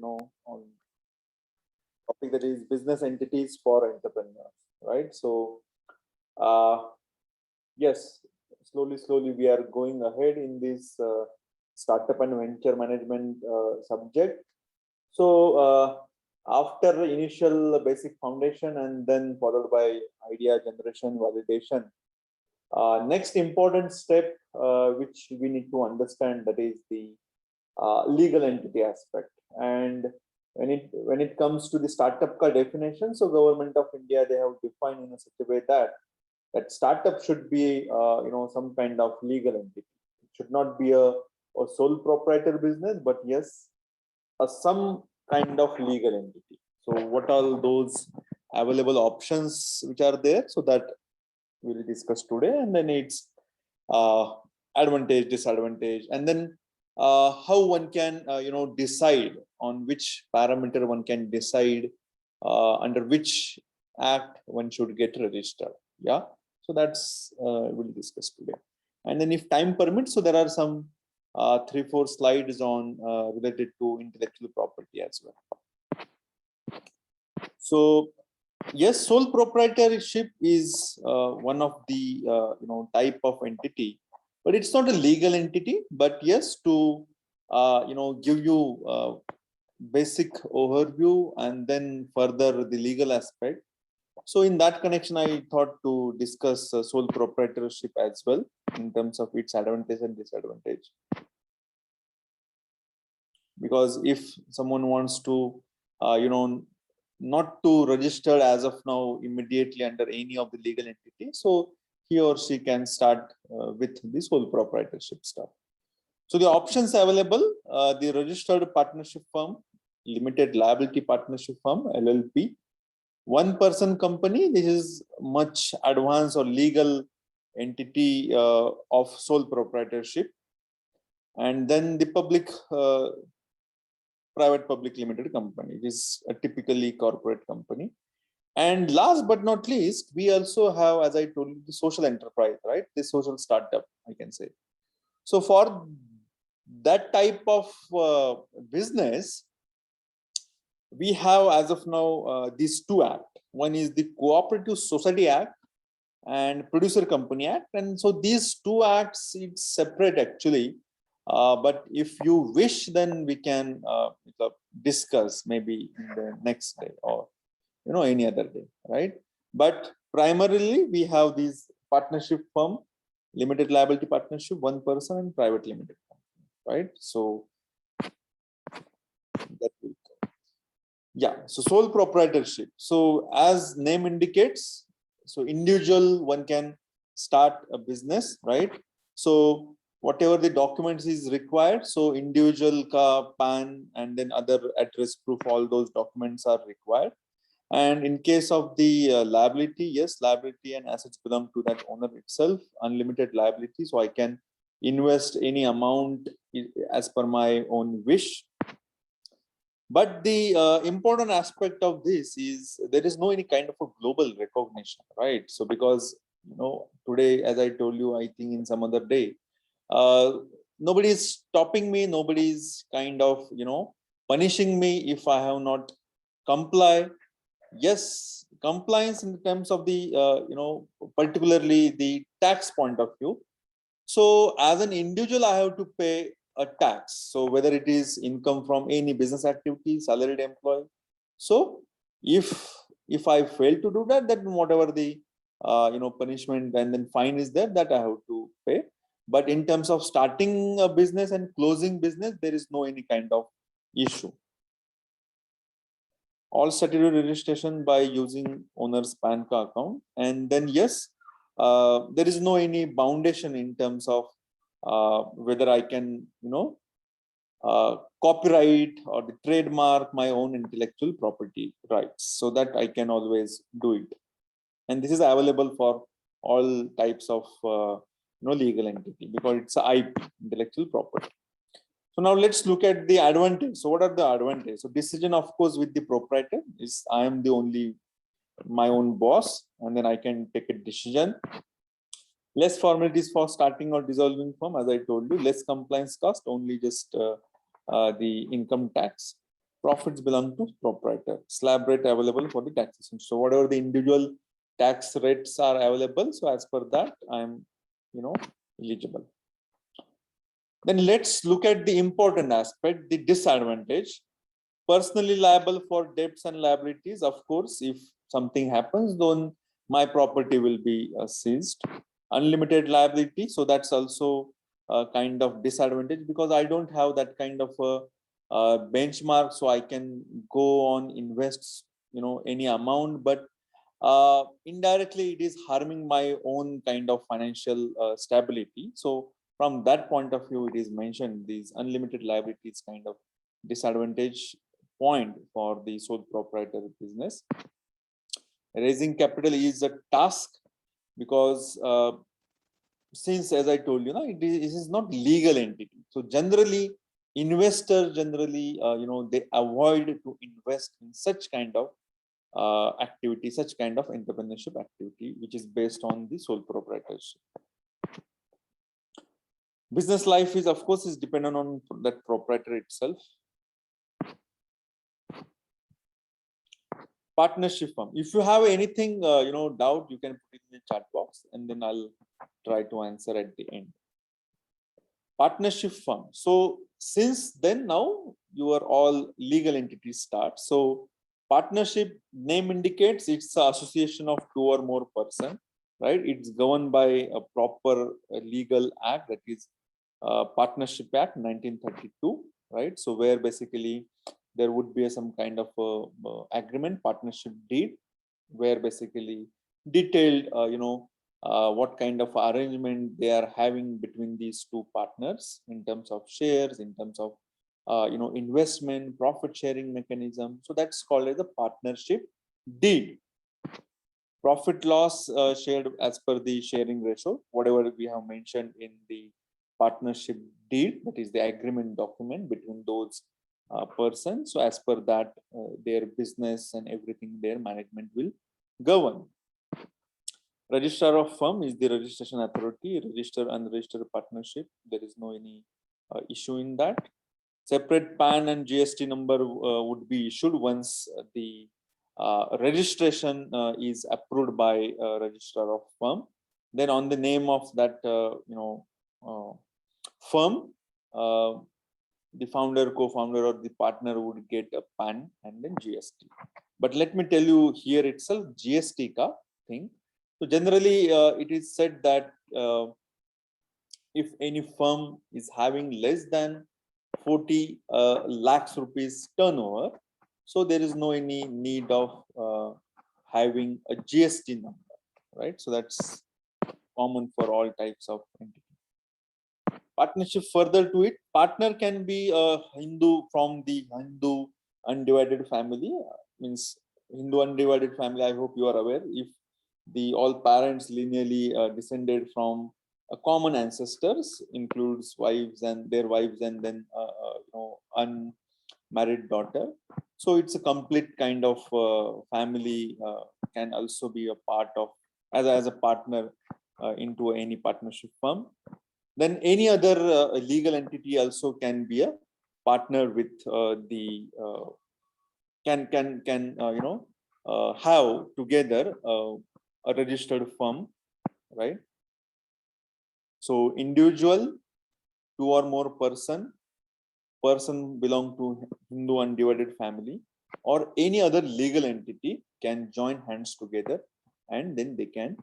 on topic that is business entities for entrepreneurs, right? So, uh, yes, slowly we are going ahead in this startup and venture management subject. So, after the initial basic foundation and then followed by idea generation, validation, next important step which we need to understand, that is the legal entity aspect. And when it comes to the startup ka definition, so Government of India, they have defined in a such a way that startup should be some kind of legal entity. It should not be a sole proprietor business, but yes, some kind of legal entity. So what are those available options which are there, so that we'll discuss today, and then its advantage, disadvantage, and then how one can decide on which parameter one can decide under which act one should get registered. Yeah, so that's we'll discuss today. And then if time permits, so there are some 3-4 slides on related to intellectual property as well. So yes, sole proprietorship is one of the type of entity, but it's not a legal entity. But yes, to give you basic overview and then further the legal aspect. So in that connection, I thought to discuss sole proprietorship as well in terms of its advantage and disadvantage. Because if someone wants to not to register as of now immediately under any of the legal entity, so he or she can start with the sole proprietorship stuff. So the options available, the registered partnership firm, limited liability partnership firm, LLP, one person company. This is much advanced or legal entity of sole proprietorship. And then the private public limited company, it is a typically corporate company. And last but not least, we also have, as I told you, the social enterprise, right? The social startup, I can say. So for that type of business, we have as of now these two acts. One is the Cooperative Society Act and Producer Company Act. And so these two acts, it's separate actually. But if you wish, then we can discuss maybe in the next day or any other day, right? But primarily we have these partnership firm, limited liability partnership, one person, and private limited company, right? So that will come. Yeah, so sole proprietorship. So as name indicates, so individual one can start a business, right? So whatever the documents is required, so individual ka PAN and then other address proof, all those documents are required. And in case of the liability, yes, liability and assets belong to that owner itself, unlimited liability. So I can invest any amount as per my own wish. But the important aspect of this is there is no any kind of a global recognition, right? So because today, as I told you, I think in some other day, nobody is stopping me, nobody is kind of punishing me if I have not comply. Yes, compliance in terms of the particularly the tax point of view. So as an individual, I have to pay a tax. So whether it is income from any business activity, salaried employee. So if I fail to do that, then whatever the punishment and then fine is there, that I have to pay. But in terms of starting a business and closing business, there is no any kind of issue. All statutory registration by using owner's PAN account. And then yes, there is no any foundation in terms of whether I can copyright or the trademark my own intellectual property rights, so that I can always do it. And this is available for all types of legal entity, because it's a IP, intellectual property. So now let's look at the advantage. So what are the advantages? So decision, of course, with the proprietor is I am the only my own boss, and then I can take a decision. Less formalities for starting or dissolving firm, as I told you. Less compliance cost, only just the income tax. profits belong to proprietor. Slab rate available for the taxation. So whatever the individual tax rates are available, so as per that, I'm, eligible. Then let's look at the important aspect, the disadvantage. Personally liable for debts and liabilities. Of course, if something happens, then my property will be seized. Unlimited liability. So that's also a kind of disadvantage because I don't have that kind of a benchmark. So I can go on invest, any amount, but indirectly it is harming my own kind of financial stability. So from that point of view, it is mentioned these unlimited liabilities kind of disadvantage point for the sole proprietor business. Raising capital is a task because since, as I told you, it is not legal entity. So generally, investors they avoid to invest in such kind of activity, such kind of entrepreneurship activity, which is based on the sole proprietorship. Business life is, of course, is dependent on that proprietor itself. Partnership firm. If you have anything, doubt, you can put it in the chat box, and then I'll try to answer at the end. Partnership firm. So since then, now you are all legal entities start. So partnership name indicates it's an association of two or more person, right? It's governed by a proper legal act, that is Partnership Act 1932, right? So where basically there would be some kind of agreement, partnership deed, where basically detailed, what kind of arrangement they are having between these two partners in terms of shares, in terms of investment, profit sharing mechanism. So that's called as a partnership deed. Profit loss shared as per the sharing ratio, whatever we have mentioned in the partnership deed, that is the agreement document between those persons. So as per that, their business and everything, their management will govern. Registrar of firm is the registration authority. Register unregistered partnership, there is no any issue in that. Separate PAN and GST number would be issued once the registration is approved by registrar of firm. Then on the name of that firm, the founder, co-founder, or the partner would get a PAN and then GST. But let me tell you here itself, GST ka thing. So generally, it is said that if any firm is having less than 40 lakhs rupees turnover, so there is no any need of having a GST number, right? So that's common for all types of entities. Partnership further to it, partner can be a Hindu from the Hindu undivided family, means Hindu undivided family. I hope you are aware, if the all parents linearly descended from a common ancestors, includes wives and their wives, and then unmarried daughter. So it's a complete kind of family can also be a part of as a partner into any partnership firm. Then any other legal entity also can be a partner with the have together a registered firm, right? So individual, two or more person belong to Hindu undivided family, or any other legal entity can join hands together, and then they can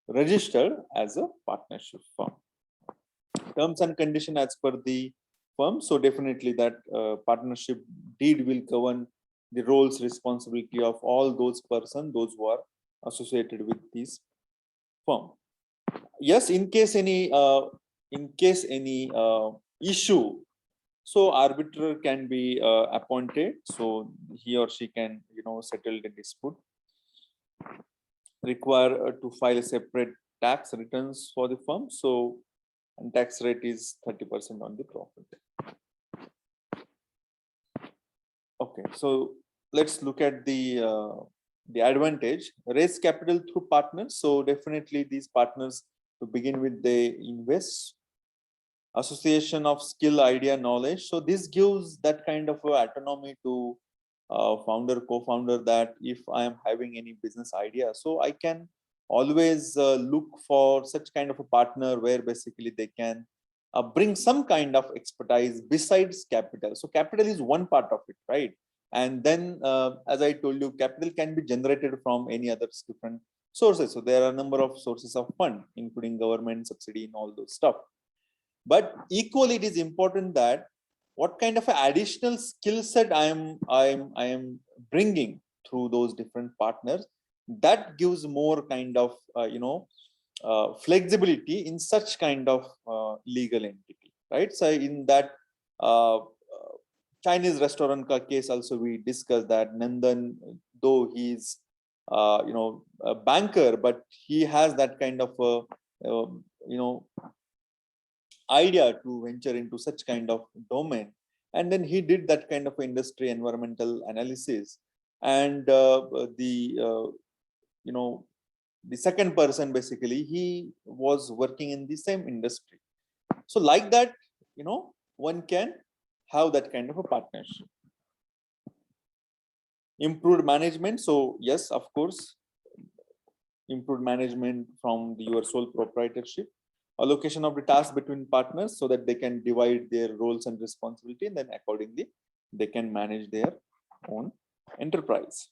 register as a partnership firm. Terms and condition as per the firm. So definitely that partnership deed will govern the roles, responsibility of all those persons, those who are associated with this firm. Yes, in case any issue, so arbiter can be appointed. So he or she can settle the dispute. Require to file a separate tax returns for the firm. So and tax rate is 30% on the profit. Okay, so let's look at the advantage. Raise capital through partners. So definitely these partners, to begin with, they invest association of skill, idea, knowledge. So this gives that kind of autonomy to founder, co-founder, that if I am having any business idea, so I can always look for such kind of a partner where basically they can bring some kind of expertise besides capital. So capital is one part of it, right? And then, as I told you, capital can be generated from any other different sources. So there are a number of sources of fund, including government subsidy and all those stuff. But equally, it is important that what kind of additional skill set I am bringing through those different partners, that gives more kind of flexibility in such kind of legal entity, right? So in that Chinese restaurant ka case also we discussed that Nandan, though he's a banker, but he has that kind of idea to venture into such kind of domain, and then he did that kind of industry environmental analysis, and the second person basically he was working in the same industry. So like that, one can have that kind of a partnership. Improved management. So yes, of course, improved management from your sole proprietorship. Allocation of the task between partners so that they can divide their roles and responsibility, and then accordingly they can manage their own enterprise.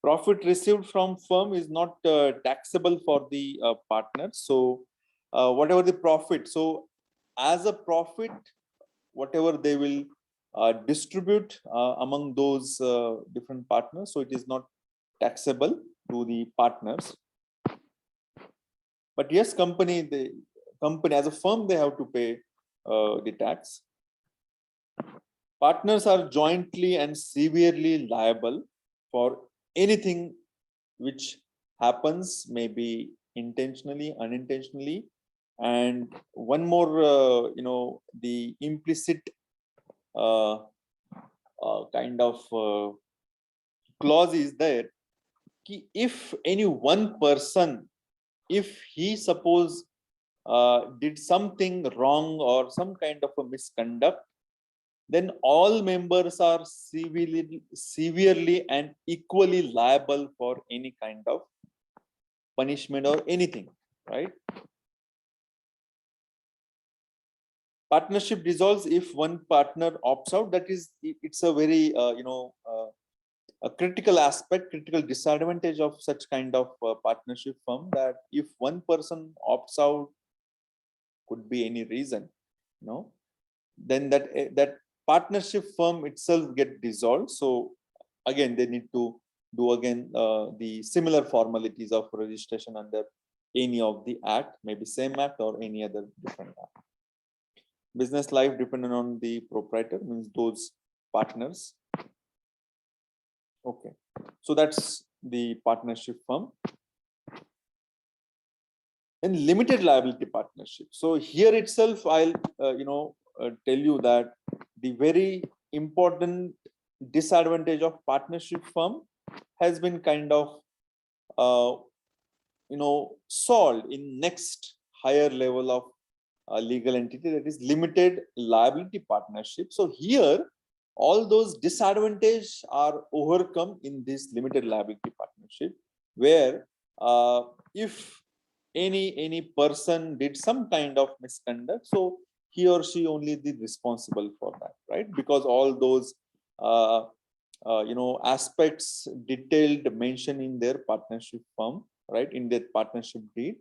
Profit received from firm is not taxable for the partners. So whatever the profit, so as a profit, whatever they will distribute among those different partners, so it is not taxable to the partners. But yes, company as a firm, they have to pay the tax. Partners are jointly and severely liable for anything which happens, maybe intentionally, unintentionally. And one more, the implicit kind of clause is there. If any one person, if he suppose did something wrong or some kind of a misconduct, then all members are severely and equally liable for any kind of punishment or anything, right? Partnership dissolves if one partner opts out. That is, it's a very a critical aspect, critical disadvantage of such kind of partnership firm, that if one person opts out, could be any reason, then that partnership firm itself get dissolved. So again, they need to do again the similar formalities of registration under any of the act, maybe same act or any other different act. Business life dependent on the proprietor, means those partners. Okay, so that's the partnership firm. And limited liability partnership. So here itself, I'll tell you that the very important disadvantage of partnership firm has been kind of solved in next higher level of legal entity, that is limited liability partnership. So here all those disadvantages are overcome in this limited liability partnership, where if any person did some kind of misconduct, so he or she only is responsible for that, right? Because all those aspects detailed mentioned in their partnership firm, right, in their partnership deed,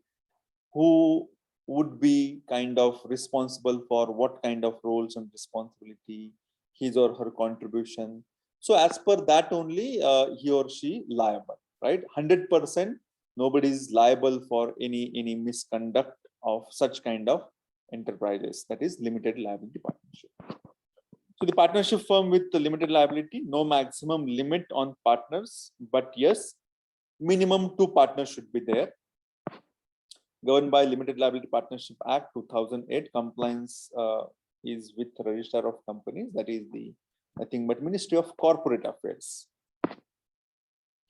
who would be kind of responsible for what kind of roles and responsibility, his or her contribution. So as per that only he or she liable, right? 100% nobody is liable for any misconduct of such kind of enterprises, that is limited liability partnership. So the partnership firm with the limited liability, no maximum limit on partners, but yes, minimum 2 partners should be there. Governed by Limited Liability Partnership Act 2008, compliance is with Register of Companies, that is the nothing but Ministry of Corporate Affairs.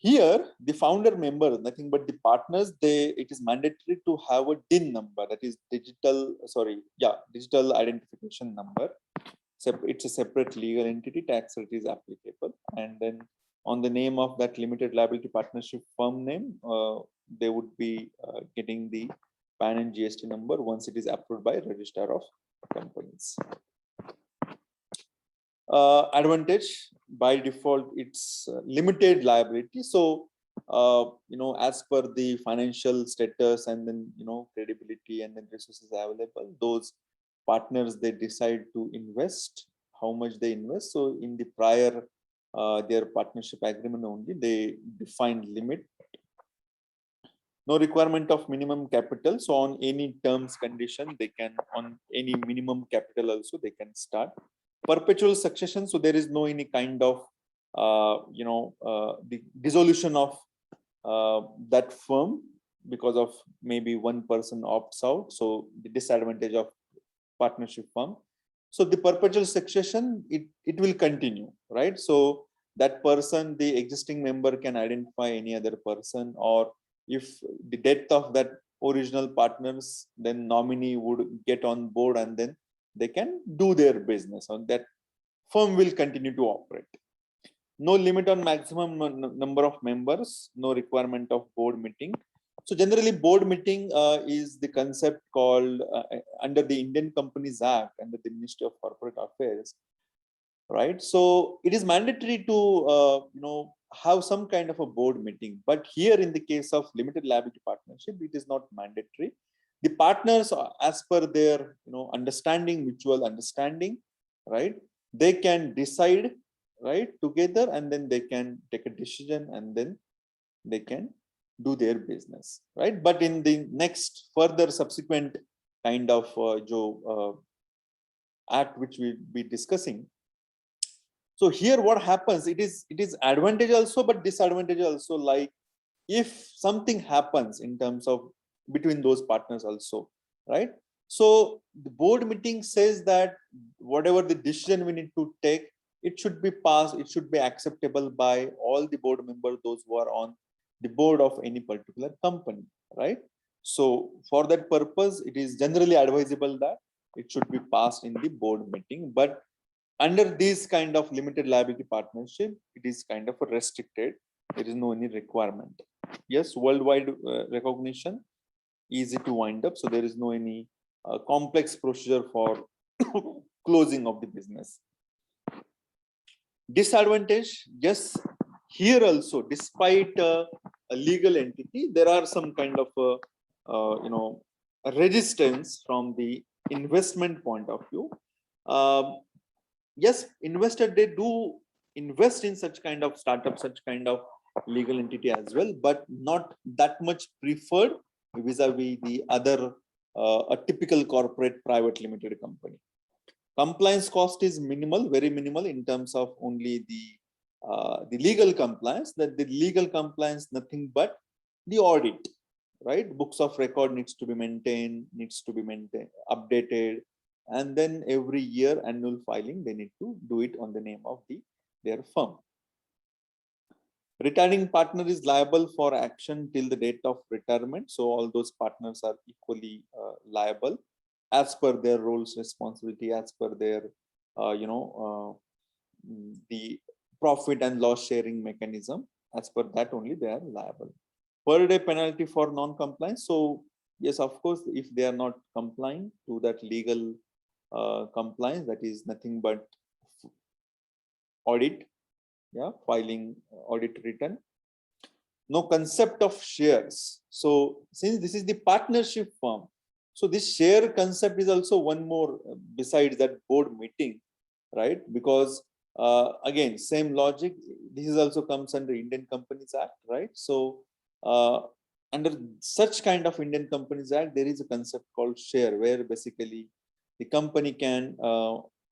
Here, the founder member, nothing but the partners, it is mandatory to have a DIN number, that is digital identification number. It's a separate legal entity, tax rate is applicable. And then on the name of that limited liability partnership firm name, they would be getting the PAN and GST number once it is approved by Registrar of Companies. Advantage, by default, it's limited liability. So, as per the financial status and then, credibility and then resources available, those partners, they decide to invest, how much they invest. So in the prior, their partnership agreement only, they defined limit. No requirement of minimum capital. So on any terms, condition, they can, on any minimum capital also, they can start. Perpetual succession. So there is no any kind of, the dissolution of that firm because of maybe one person opts out. So the disadvantage of partnership firm. So the perpetual succession, it will continue, right? So that person, the existing member, can identify any other person, or if the death of that original partners, then nominee would get on board and then they can do their business, and that firm will continue to operate. No limit on maximum number of members, no requirement of board meeting. So generally, board meeting is the concept called under the Indian Companies Act, under the Ministry of Corporate Affairs, right? So it is mandatory to have some kind of a board meeting. But here, in the case of limited liability partnership, it is not mandatory. The partners, as per their understanding, mutual understanding, right, they can decide, right, together, and then they can take a decision, and then they can do their business, right? But in the next further subsequent kind of act which we'll be discussing, so here what happens, it is advantage also but disadvantage also. Like if something happens in terms of between those partners also, right? So the board meeting says that whatever the decision we need to take, it should be passed, it should be acceptable by all the board members, those who are on the board of any particular company, right? So for that purpose, it is generally advisable that it should be passed in the board meeting. But under this kind of limited liability partnership, it is kind of restricted. There is no any requirement. Yes, worldwide recognition, easy to wind up. So there is no any complex procedure for closing of the business. Disadvantage, yes, here also, despite a legal entity, there are some kind of resistance from the investment point of view. Yes, investor, they do invest in such kind of startup, such kind of legal entity as well, but not that much preferred vis-a-vis the other a typical corporate private limited company. Compliance cost is minimal, very minimal, in terms of only the legal compliance. That the legal compliance, nothing but the audit, right? Books of record needs to be maintained, updated, and then every year annual filing, they need to do it on the name of their firm. Retiring partner is liable for action till the date of retirement. So all those partners are equally liable as per their roles, responsibility, as per their the profit and loss sharing mechanism. As per that only they are liable. Per day penalty for non-compliance. So yes, of course, if they are not complying to that legal compliance, that is nothing but audit, filing audit return. No concept of shares. So since this is the partnership firm, so this share concept is also one more besides that board meeting, right? Because again, same logic, this is also comes under Indian Companies Act, right? So under such kind of Indian Companies Act, there is a concept called share, where basically the company can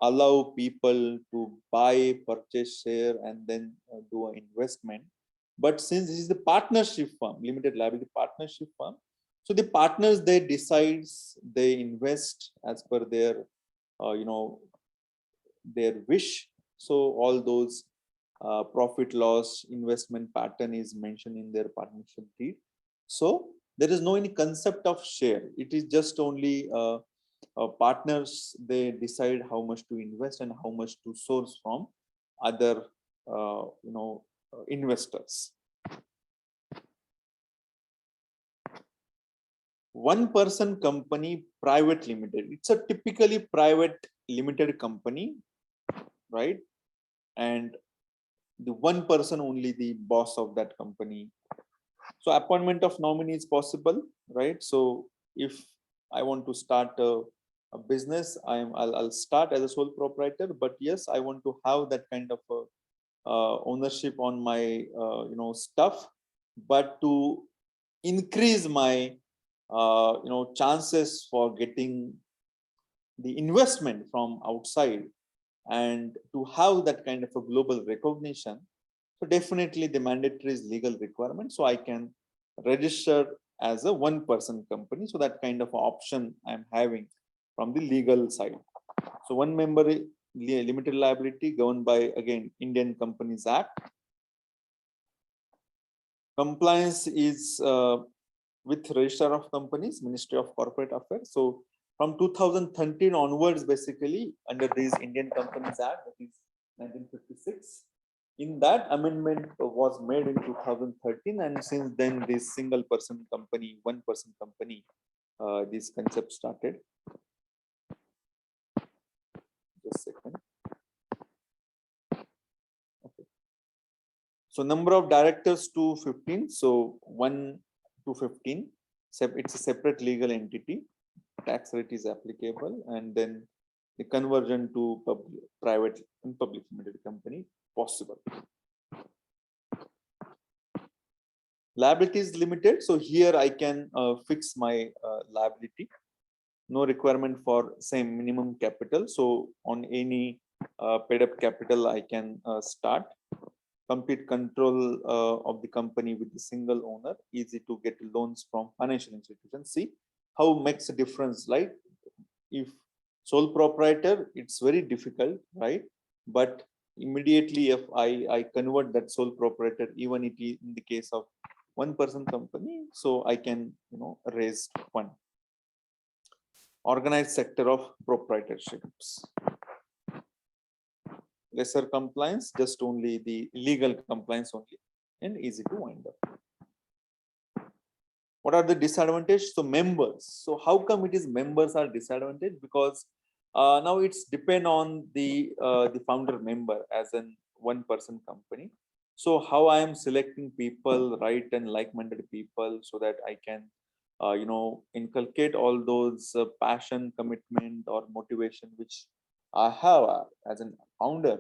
allow people to buy, purchase share, and then do an investment. But since this is the partnership firm, limited liability partnership firm, so the partners, they decide, they invest as per their their wish. So all those profit loss investment pattern is mentioned in their partnership deed. So there is no any concept of share. It is just only partners, they decide how much to invest and how much to source from other investors. One person company, private limited. It's a typically private limited company, right? And the one person only the boss of that company. So appointment of nominee is possible, right? So if I want to start a business, I'll start as a sole proprietor, but yes, I want to have that kind of ownership on my stuff, but to increase my chances for getting the investment from outside and to have that kind of a global recognition. So definitely the mandatory is legal requirement. So I can register as a one person company. So that kind of option I'm having from the legal side. So one member limited liability governed by, again, Indian Companies Act. Compliance is with Register of Companies, Ministry of Corporate Affairs. So from 2013 onwards, basically under this Indian Companies Act, that is 1956, in that amendment was made in 2013, and since then this single person company, one person company, this concept started. Just a second. Okay. So number of directors to 15. So 1 to 15. It's a separate legal entity. Tax rate is applicable, and then the conversion to private and public limited company possible. Liability is limited, so here I can fix my liability. No requirement for same minimum capital. So on any paid up capital, I can start. Complete control of the company with the single owner. Easy to get loans from financial institutions. See how makes a difference, right? If sole proprietor, it's very difficult, right? But immediately if I convert that sole proprietor, even it is in the case of one person company, so I can raise fund. Organized sector of proprietorships. Lesser compliance, just only the legal compliance only, and easy to wind up. What are the disadvantages? So members. So how come it is members are disadvantaged? Because now it's depend on the founder member as an one person company. So how I am selecting people, right, and like-minded people, so that I can inculcate all those passion, commitment, or motivation which I have as a founder.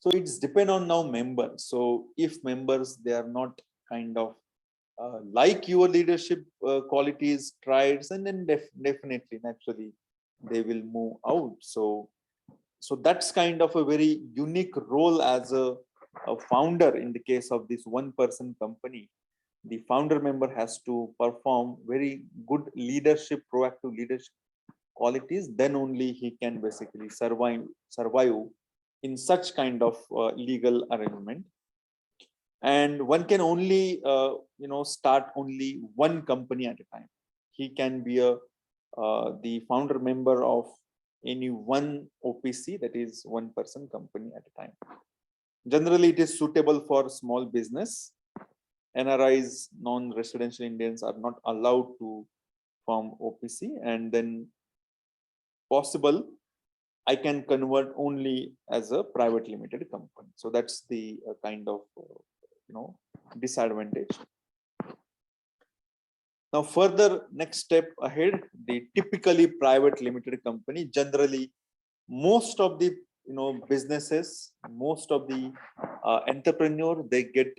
So it's depend on now members. So if members, they are not kind of like your leadership qualities, traits, and then definitely, naturally, they will move out. So that's kind of a very unique role as a founder. In the case of this one person company, the founder member has to perform very good leadership, proactive leadership qualities. Then only he can basically survive in such kind of legal arrangement. And one can only start only one company at a time. He can be the founder member of any one OPC, that is one person company at a time. Generally it is suitable for small business. NRIs, non-residential Indians, are not allowed to form OPC, and then possible I can convert only as a private limited company. So that's the kind of disadvantage. Now further, next step ahead, the typically private limited company, generally most of the businesses, most of the entrepreneur, they get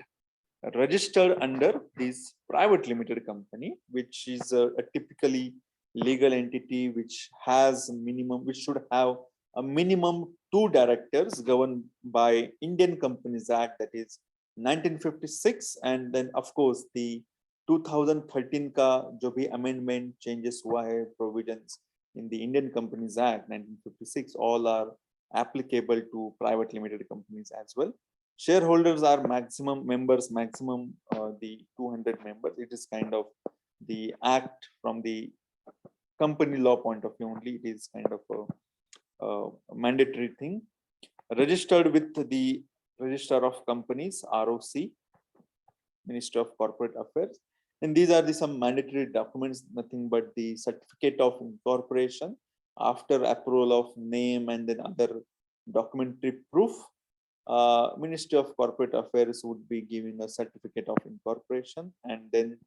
registered under this private limited company, which is a typically legal entity which has minimum, which should have a minimum 2 directors governed by Indian Companies Act, that is 1956, and then of course the 2013 का जो भी amendment changes हुआ है, provisions in the Indian Companies Act 1956, all are applicable to private limited companies as well. Shareholders are maximum members, maximum the 200 members. It is kind of the act from the company law point of view only. It is kind of a mandatory thing. Registered with the Register of Companies, ROC, Ministry of Corporate Affairs. And these are the some mandatory documents, nothing but the certificate of incorporation after approval of name and then other documentary proof. Ministry of Corporate Affairs would be giving a certificate of incorporation, and then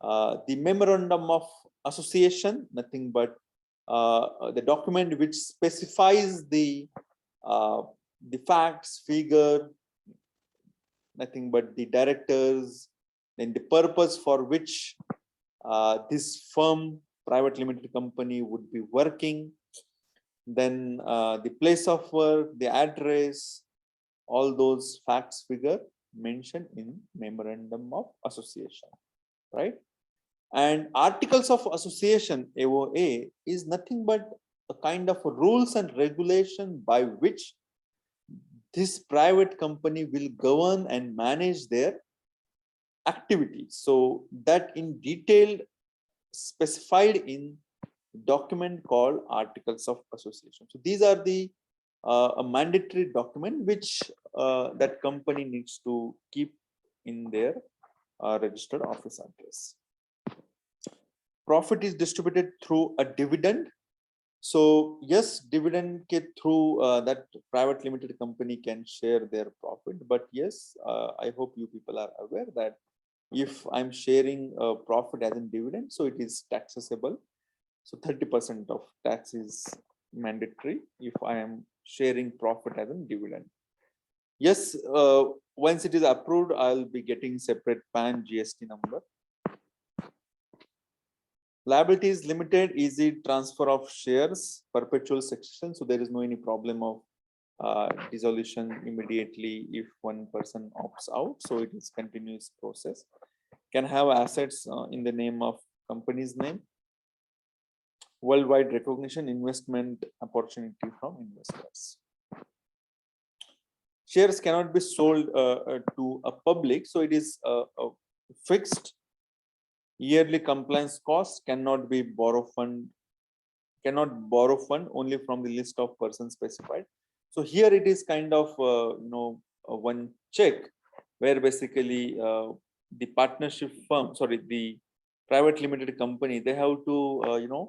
the memorandum of association, nothing but the document which specifies the facts, figure, nothing but the directors, then the purpose for which this firm, private limited company, would be working, then the place of work, the address, all those facts, figure mentioned in memorandum of association, right? And articles of association, AOA, is nothing but a kind of a rules and regulation by which this private company will govern and manage their activities. So that in detail specified in document called articles of association. So these are the a mandatory document which that company needs to keep in their registered office address. Profit is distributed through a dividend. So yes, dividend through that private limited company can share their profit. But yes, I hope you people are aware that if I'm sharing a profit as in dividend, so it is taxable. So 30% of tax is mandatory if I am sharing profit as a dividend. Yes, once it is approved, I'll be getting separate PAN GST number. Liabilities limited, easy transfer of shares, perpetual succession. So there is no any problem of dissolution immediately if one person opts out. So it is continuous process. Can have assets in the name of company's name. Worldwide recognition, investment opportunity from investors. Shares cannot be sold to a public, so it is a fixed yearly compliance cost. Cannot be borrow fund. Cannot borrow fund only from the list of persons specified. So here it is kind of one check where basically the partnership firm, sorry, the private limited company, they have to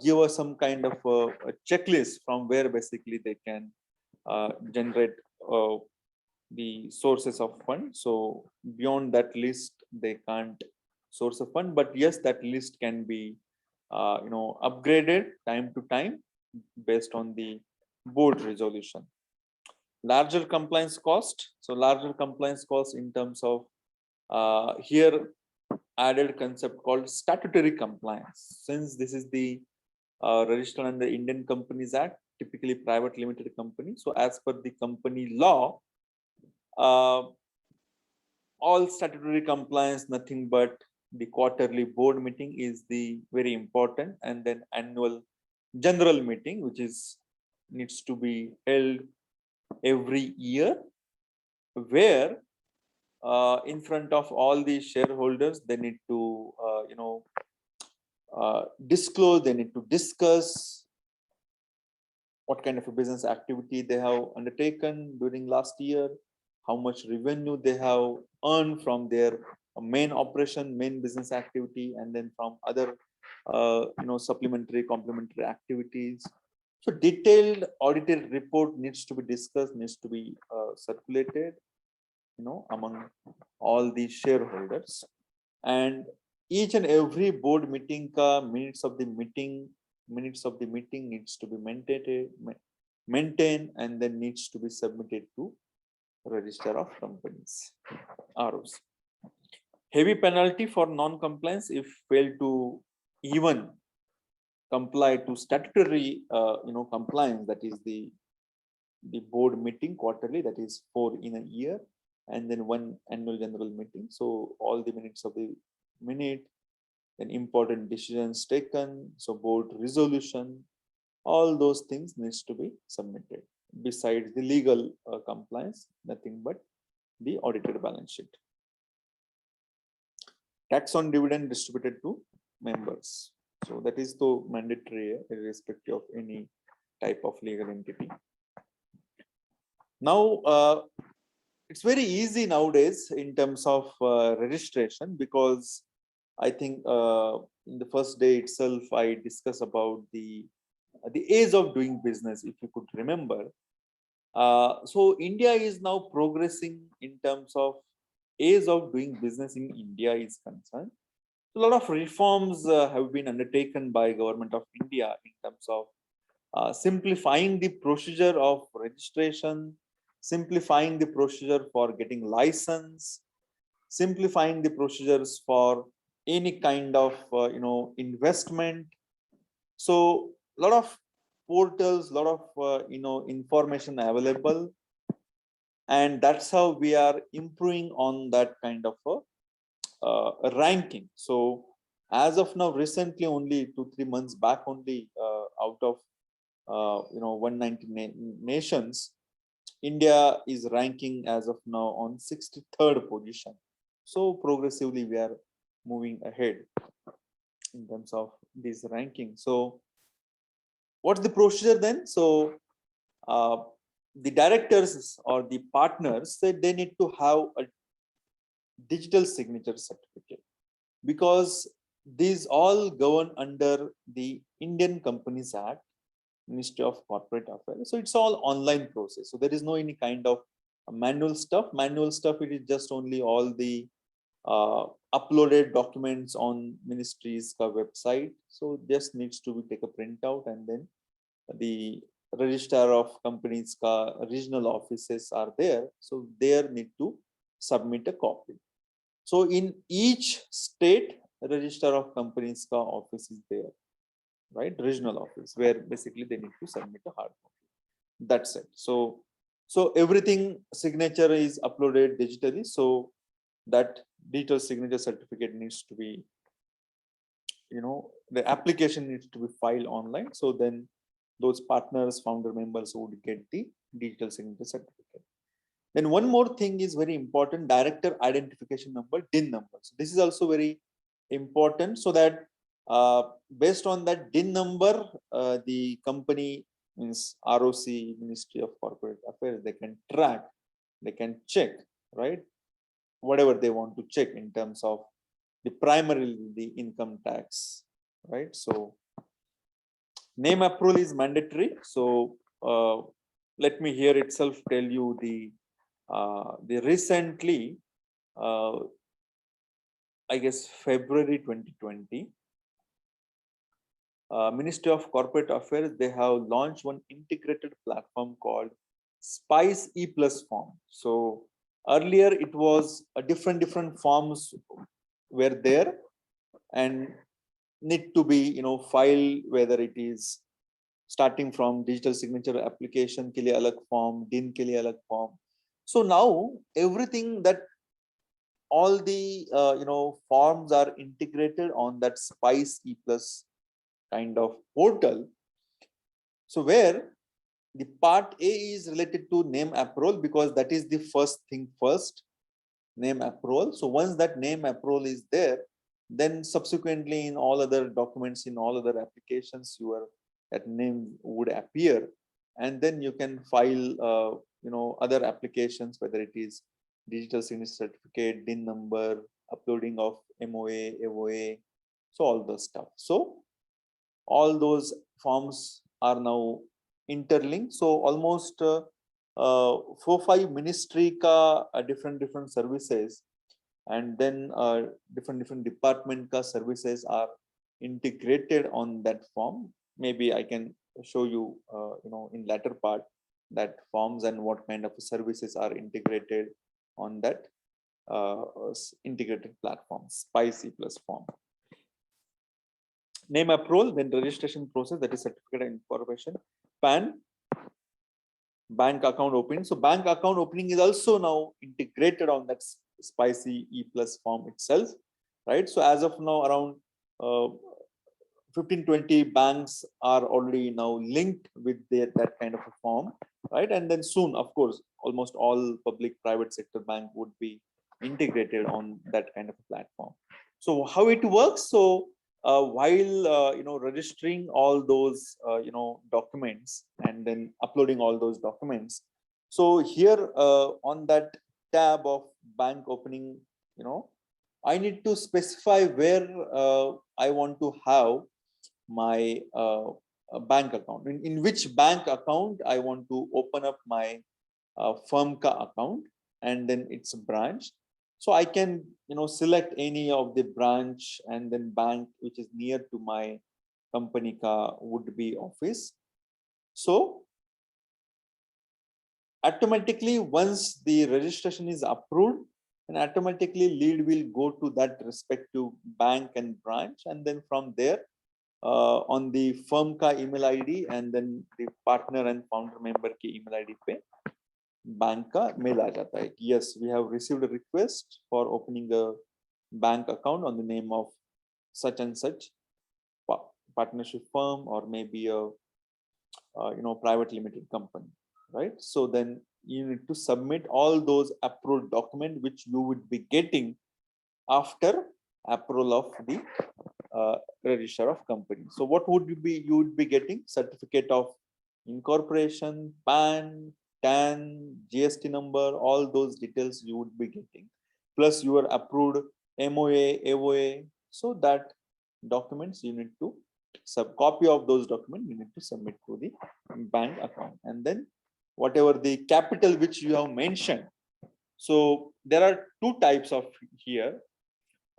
give us some kind of a checklist from where basically they can generate the sources of fund. So beyond that list, they can't source a fund. But yes, that list can be upgraded time to time based on the board resolution. Larger compliance cost. So larger compliance cost in terms of here added concept called statutory compliance. Since this is the registered under Indian Companies Act, typically private limited company. So as per the company law, all statutory compliance, nothing but the quarterly board meeting is the very important, and then annual general meeting, which is needs to be held every year, where in front of all the shareholders, they need to disclose, they need to discuss what kind of a business activity they have undertaken during last year, how much revenue they have earned from their main operation, main business activity, and then from other supplementary, complementary activities. So detailed audited report needs to be discussed, needs to be circulated, among all the shareholders. And each and every board meeting minutes of the meeting needs to be maintained and then needs to be submitted to Register of Companies, ROC. Heavy penalty for non-compliance if failed to even comply to statutory compliance, that is the board meeting quarterly, that is 4 in a year, and then 1 annual general meeting. So all the minutes of the minute, then important decisions taken, so board resolution, all those things needs to be submitted. besides the legal compliance, nothing but the audited balance sheet. Tax on dividend distributed to members. So that is the mandatory irrespective of any type of legal entity. Now, it's very easy nowadays in terms of registration, because I think in the first day itself, I discussed about the age of doing business, if you could remember. So India is now progressing in terms of age of doing business in India is concerned. A lot of reforms have been undertaken by Government of India in terms of simplifying the procedure of registration, simplifying the procedure for getting license, simplifying the procedures for any kind of investment. So a lot of portals, a lot of information available, and that's how we are improving on that kind of a ranking. So as of now, recently, only 2-3 months back, only out of 190 nations, India is ranking as of now on 63rd position. So progressively we are moving ahead in terms of this ranking. So what's the procedure then? So the directors or the partners said they need to have a digital signature certificate, because these all govern under the Indian Companies Act, Ministry of Corporate Affairs. So it's all online process. So there is no any kind of manual stuff. Manual stuff, it is just only all the uploaded documents on ministry's website. So just needs to be take a printout, and then the registrar of companies regional offices are there. So there need to submit a copy. So in each state, registrar of companies office is there, right? Regional office, where basically they need to submit a hard copy. That's it. So everything signature is uploaded digitally. So that digital signature certificate needs to be, the application needs to be filed online. So then those partners, founder members would get the digital signature certificate. Then one more thing is very important: director identification number, DIN number. So this is also very important, so that based on that DIN number, the company, means ROC, Ministry of Corporate Affairs, they can track, they can check, right? Whatever they want to check in terms of the primarily the income tax, right? So name approval is mandatory. So let me here itself tell you the recently, I guess February 2020, Ministry of Corporate Affairs, they have launched one integrated platform called Spice E Plus form. So earlier it was a different forms were there and need to be filed, whether it is starting from digital signature application ke liye alag form, DIN ke liye alag form. So now everything that all the forms are integrated on that Spice E Plus kind of portal. So where the part A is related to name approval, because that is the first thing first, name approval. So once that name approval is there, then subsequently in all other documents, in all other applications, that name would appear, and then you can file other applications, whether it is digital signature certificate, DIN number, uploading of MOA, AOA, so all the stuff. So all those forms are now interlinked. So almost 4-5 ministry ka different services, and then different department ka services are integrated on that form. Maybe I can show you in latter part that forms and what kind of services are integrated on that integrated platform, Spice E Plus form. Name approval, then registration process, that is certificate of incorporation, PAN, bank account opening. So bank account opening is also now integrated on that Spice E Plus form itself, right? So as of now, around 15-20 banks are already now linked with that kind of a form, right? And then soon, of course, almost all public private sector bank would be integrated on that kind of a platform. So how it works? So while registering all those documents and then uploading all those documents, so here on that tab of bank opening, I need to specify where I want to have my bank account. In which bank account I want to open up my Firmka account, and then it's a branch. So I can select any of the branch and then bank which is near to my company ka would be office. So automatically once the registration is approved, and automatically lead will go to that respective bank and branch, and then from there on the firm ka email ID and then the partner and founder member ki email ID pe bank ka mail aa jata hai. Yes, we have received a request for opening a bank account on the name of such and such partnership firm, or maybe a private limited company, right? So then you need to submit all those approved documents which you would be getting after approval of the register of company. So what would you would be getting? Certificate of incorporation, PAN, TAN, GST number, all those details you would be getting, plus your approved MOA, AOA. So that documents you need to copy of those documents you need to submit to the bank account, and then whatever the capital which you have mentioned. So there are two types of here.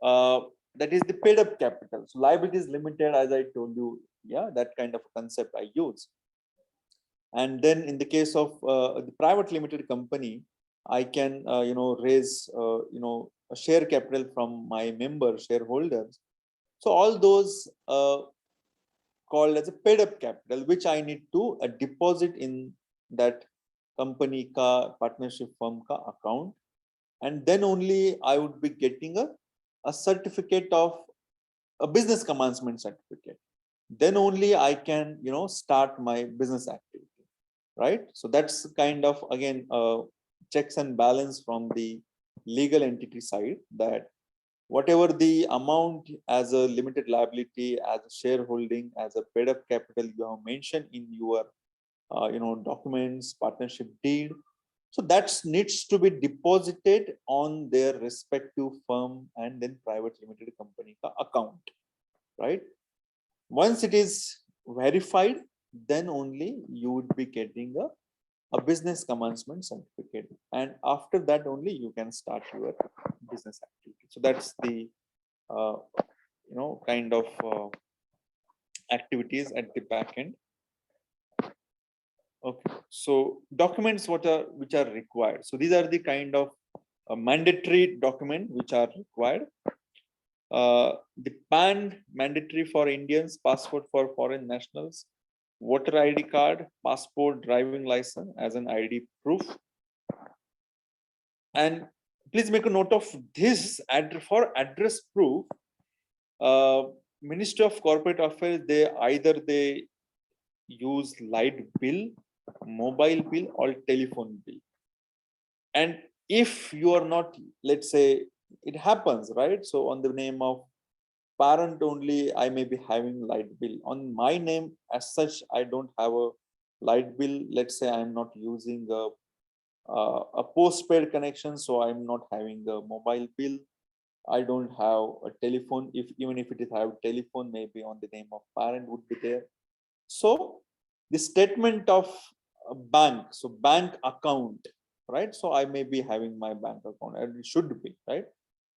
That is the paid up capital. So liabilities limited, as I told you, yeah, that kind of concept I use. And then in the case of the private limited company, I can raise a share capital from my member shareholders. So all those called as a paid up capital, which I need to deposit in that company ka partnership firm ka account, and then only I would be getting a certificate of a business commencement certificate. Then only I can start my business activity, right? So that's kind of again checks and balance from the legal entity side, that whatever the amount as a limited liability, as a shareholding, as a paid up capital you have mentioned in your documents, partnership deed, so that needs to be deposited on their respective firm and then private limited company account, right? Once it is verified, then only you would be getting a business commencement certificate, and after that only you can start your business activity. So that's the kind of activities at the back end. Okay, so documents which are required. So these are the kind of mandatory document which are required. The PAN mandatory for Indians, passport for foreign nationals, voter ID card, passport, driving license as an ID proof. And please make a note of this. For address proof, Ministry of Corporate Affairs, they use light bill, mobile bill, or telephone bill. And if you are not, let's say it happens, right? So on the name of parent only, I may be having light bill. On my name as such, I don't have a light bill. Let's say I'm not using a postpaid connection, so I'm not having a mobile bill. I don't have a telephone. Even if it is have telephone, maybe on the name of parent would be there. So the statement of a bank, so bank account, right? So I may be having my bank account, and it should be, right?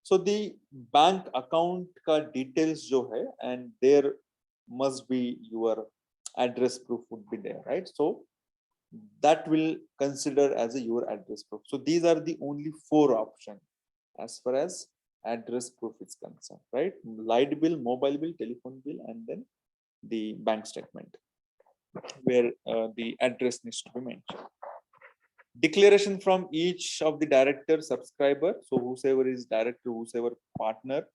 So the bank account ka details jo hai, and there must be your address proof would be there, right? So that will consider as your address proof. So these are the only 4 options as far as address proof is concerned, right? Light bill, mobile bill, telephone bill, and then the bank statement where the address needs to be mentioned. Declaration from each of the director subscriber. So whosoever is director, whosoever partner,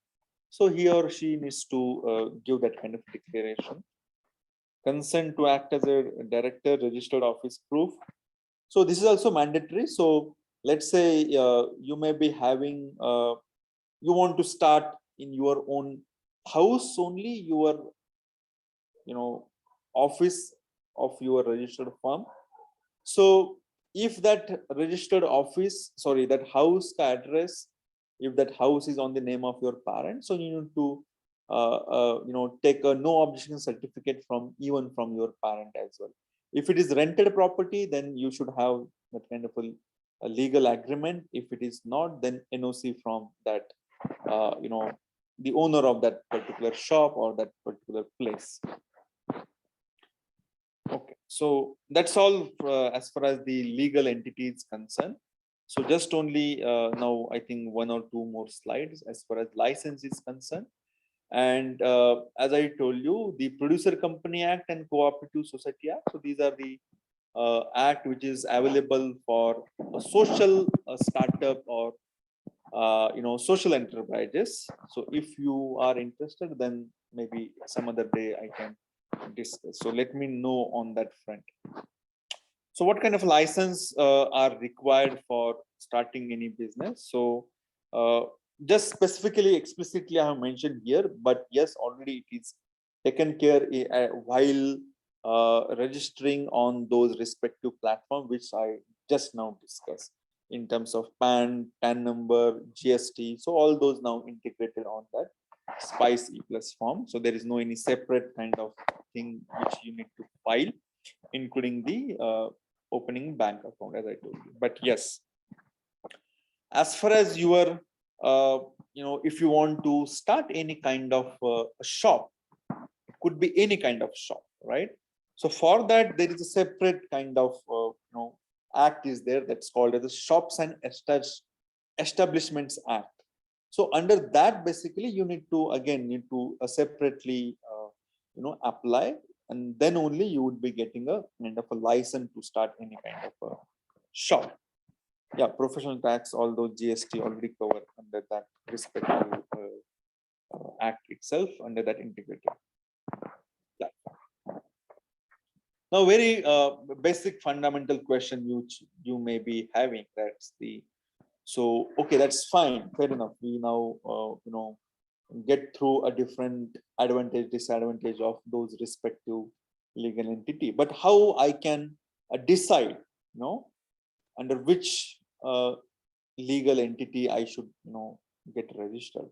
So he or she needs to give that kind of declaration. Consent to act as a director, registered office proof. So this is also mandatory. So let's say you may be having, you want to start in your own house only, your, office of your registered firm. So if that registered office, sorry, that house address, if that house is on the name of your parent, so you need to, take a no objection certificate from even from your parent as well. If it is rented property, then you should have that kind of a legal agreement. If it is not, then NOC from that, the owner of that particular shop or that particular place. Okay, so that's all as far as the legal entity is concerned. So just only now I think one or two more slides as far as license is concerned. And as I told you, the Producer Company Act and Cooperative Society Act. So these are the act which is available for a social startup or social enterprises. So if you are interested, then maybe some other day I can discuss. So let me know on that front. So what kind of license are required for starting any business? So just specifically, explicitly, I have mentioned here, but yes, already it is taken care while registering on those respective platforms, which I just now discussed in terms of PAN number, GST. So all those now integrated on that Spice E Plus form. So there is no any separate kind of thing which you need to file, including the opening bank account, as I told you. But yes, as far as your, if you want to start any kind of a shop, it could be any kind of shop, right? So for that, there is a separate kind of, act is there that's called as the Shops and Establishments Act. So under that, basically, you need to separately, apply, and then only you would be getting a kind of a license to start any kind of a shop. Yeah, professional tax, although GST already covered under that respective act itself, under that integrated platform. Now, very basic fundamental question which you may be having, that's the, so okay, that's fine, fair enough. We now get through a different advantage, disadvantage of those respective legal entity, but how I can decide, under which legal entity I should, get registered.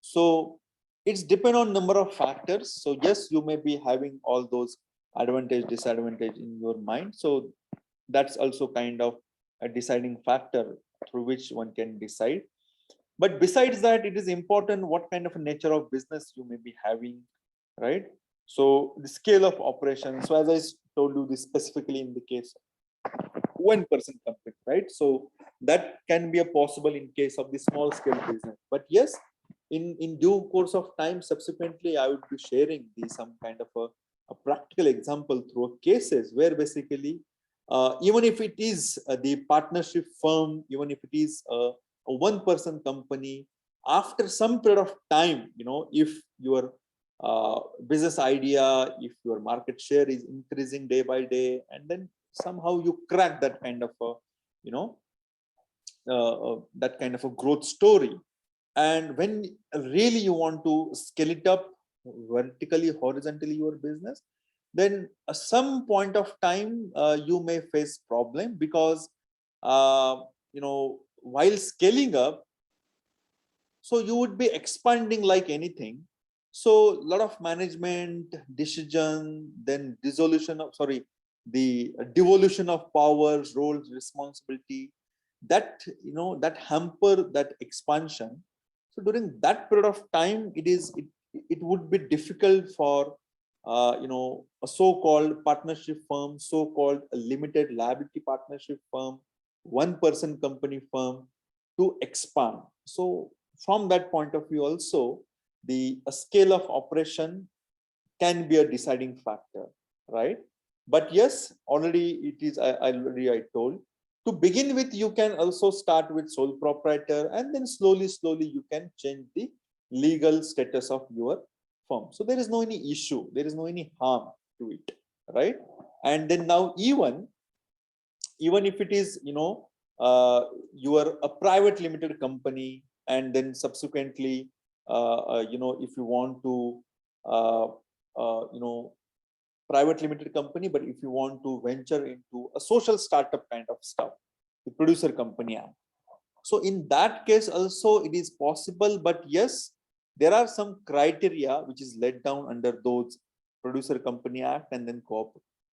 So it's depend on number of factors. So yes, you may be having all those advantage, disadvantage in your mind. So that's also kind of a deciding factor through which one can decide. But besides that, it is important what kind of a nature of business you may be having, right? So the scale of operation. So as I told you, this specifically in the case of one person company, right? So that can be a possible in case of the small scale business. But yes, in due course of time, subsequently, I would be sharing some kind of a practical example through cases where basically, even if it is the partnership firm, even if it is a one-person company, after some period of time, if your business idea, if your market share is increasing day by day, and then somehow you crack that kind of a, that kind of a growth story. And when really you want to scale it up vertically, horizontally, your business, then some point of time you may face problem, because while scaling up, so you would be expanding like anything. So a lot of management decision, then the devolution of powers, roles, responsibility, that that hamper that expansion. So during that period of time, it would be difficult for a so-called partnership firm, so-called limited liability partnership firm, one-person company firm to expand. So from that point of view also, the scale of operation can be a deciding factor, right? But yes, already it is, I told, to begin with, you can also start with sole proprietor, and then slowly you can change the legal status of your firm. So there is no any issue, there is no any harm to it, right? And then now even if it is, you are a private limited company, and then subsequently, if you want to, uh, private limited company, but if you want to venture into a social startup kind of stuff, the producer company act. So in that case also it is possible, but yes, there are some criteria which is laid down under those producer company act and then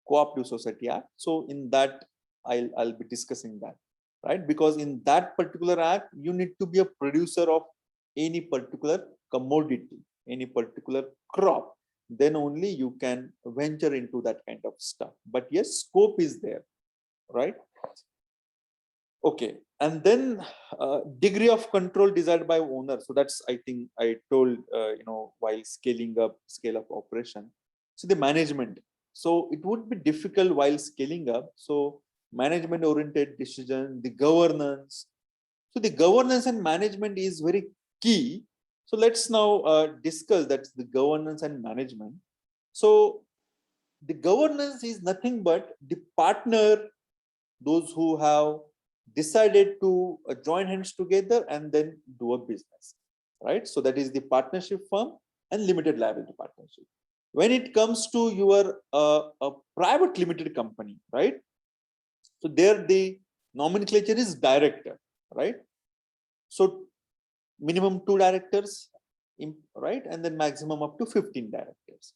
cooperative society act. So in that I'll be discussing that, right? Because in that particular act, you need to be a producer of any particular commodity, any particular crop, then only you can venture into that kind of stuff. But yes, scope is there, right? Okay, and then degree of control desired by owner. So that's, I think I told, while scale up operation. So the management. So it would be difficult while scaling up. So management oriented decision, the governance. So the governance and management is very key. So let's now discuss that's the governance and management. So the governance is nothing but the partner, those who have decided to join hands together and then do a business, right? So that is the partnership firm and limited liability partnership. When it comes to your a private limited company, right? So there the nomenclature is director, right? So minimum 2 directors, right? And then maximum up to 15 directors.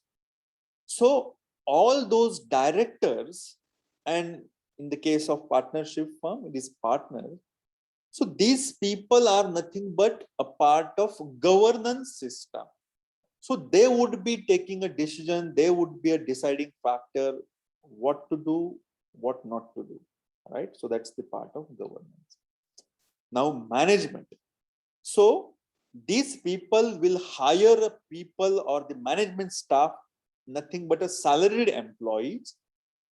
So all those directors, and in the case of partnership firm, it is partners. So these people are nothing but a part of governance system. So they would be taking a decision, they would be a deciding factor, what to do, what not to do, right? So that's the part of governance. Now management. So these people will hire people or the management staff, nothing but a salaried employees,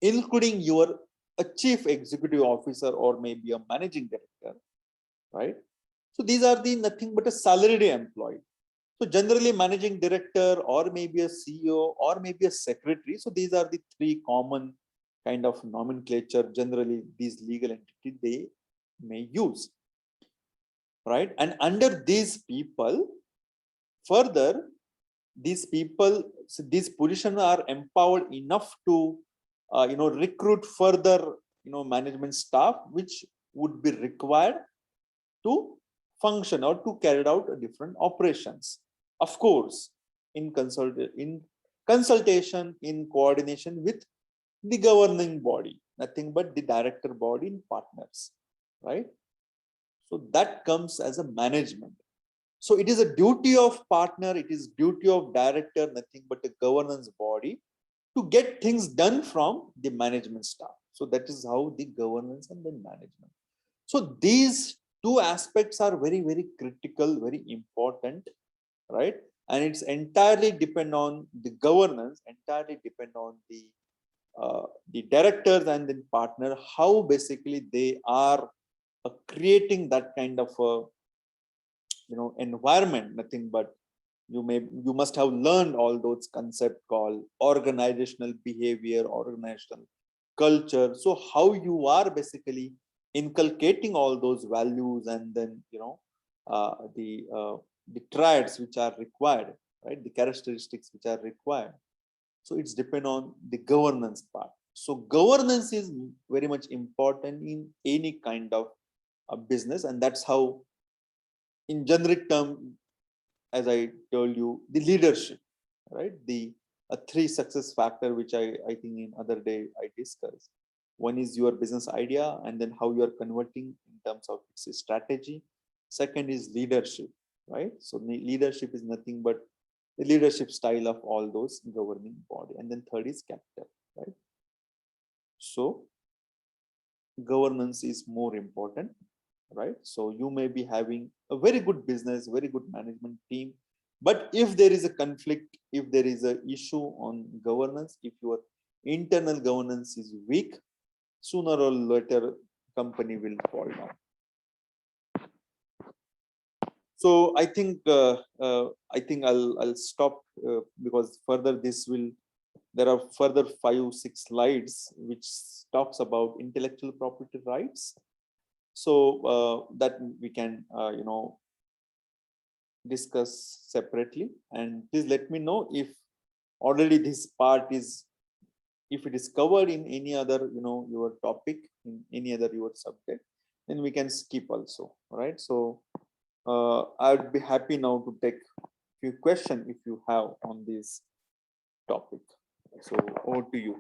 including your a chief executive officer or maybe a managing director, right? So these are the nothing but a salaried employee. So generally managing director or maybe a CEO or maybe a secretary. So these are the three common kind of nomenclature generally these legal entities they may use, right? And under these people, further, these people, so these positions are empowered enough to, recruit further, management staff, which would be required to function or to carry out different operations. Of course, in consultation, in coordination with the governing body, nothing but the director body in partners, right? So that comes as a management. So it is a duty of partner, it is duty of director, nothing but a governance body to get things done from the management staff. So that is how the governance and the management. So these two aspects are very, very critical, very important, right? And it's entirely depend on the governance, entirely depend on the directors and the partner, how basically they are creating that kind of environment. Nothing but you must have learned all those concepts called organizational behavior, organizational culture. So how you are basically inculcating all those values, and then the traits which are required, right? The characteristics which are required. So it's depend on the governance part. So governance is very much important in any kind of a business, and that's how, in generic term, as I told you, the leadership, right? The three success factor, which I think in other day I discussed. One is your business idea, and then how you are converting in terms of its strategy. Second is leadership, right? So leadership is nothing but the leadership style of all those governing body. And then third is capital, right? So governance is more important, right? So you may be having a very good business, very good management team, but if there is a conflict, if there is an issue on governance, if your internal governance is weak, sooner or later company will fall down. So I think I'll stop because further this will, there are further 5-6 slides which talks about intellectual property rights. So that we can discuss separately, and please let me know if already this part is, if it is covered in any other your topic, in any other your subject, then we can skip also, right? So I would be happy now to take few questions if you have on this topic. So over to you.